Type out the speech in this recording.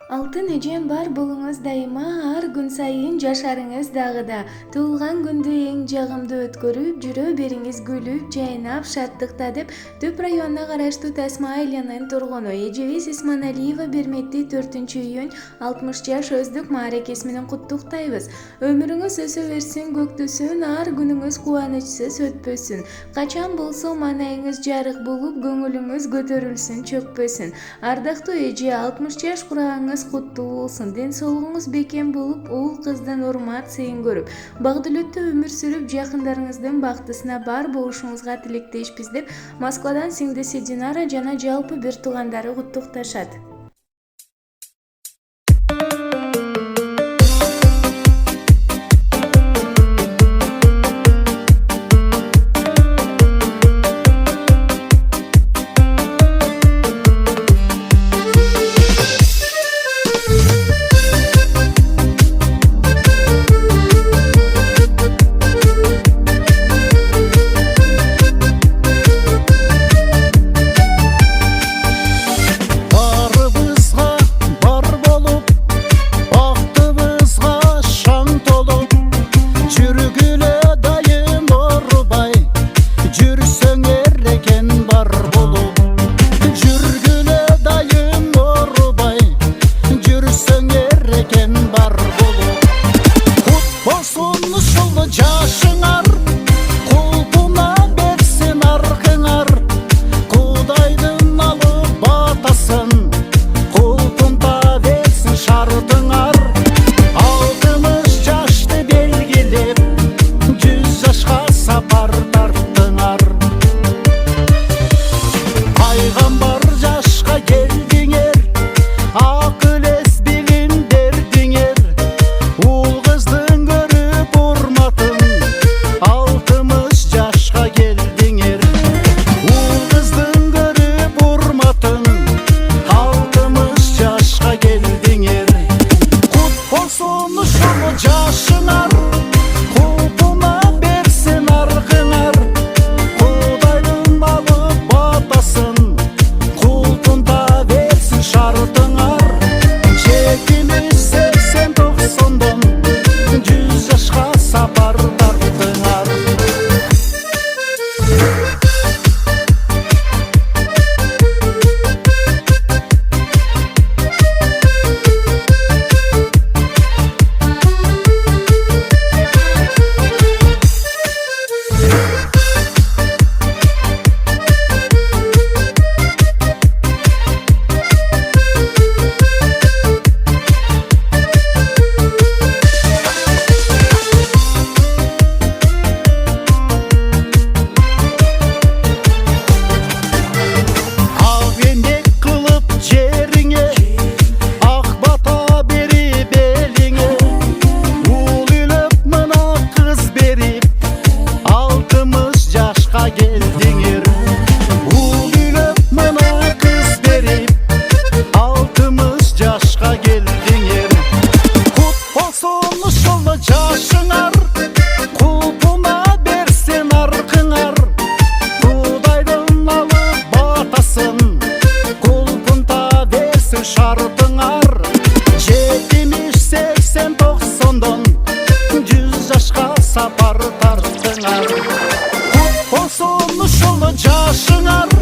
Алтын эжем бар болуңуз дайыма, ар күн сайын жашарыңыз дагы да. Туулган күндү эң жагымдуу өткөрүп, жүрө бериңиз гүлүп, жайнап, шаттыкта деп Түп районуна караштуу Тасма айылынын тургуну эжебиз Исманалиева Берметти 4-июнь 60 жаш өздүк мааракеси менен куттуктайбыз. Өмүрүңүз өсө берсин, көктөсүн, ар күнүңүз кубанычсыз өтпөсүн. Качан болсо маанайыңыз жарык болуп, көңүлүңүз көтөрүлсүн, чөкпөсүн. Ардактуу эже, 60 жаш курагыңыз куттуу болсун, ден соолугуңуз бекем болуп, уул кыздан урмат сыйын көрүп, багдылөттүү өмүр сүрүп, жакындарыңыздын бактысына бар болушуңузга тилектешпиз деп Москвадан сиңдиси Динара жана жалпы бир туугандары куттукташат. Шартыңар 70-80-90-дан 100 жашқа сапар тарттыңар. Құт болсын ұшылы жашыңар.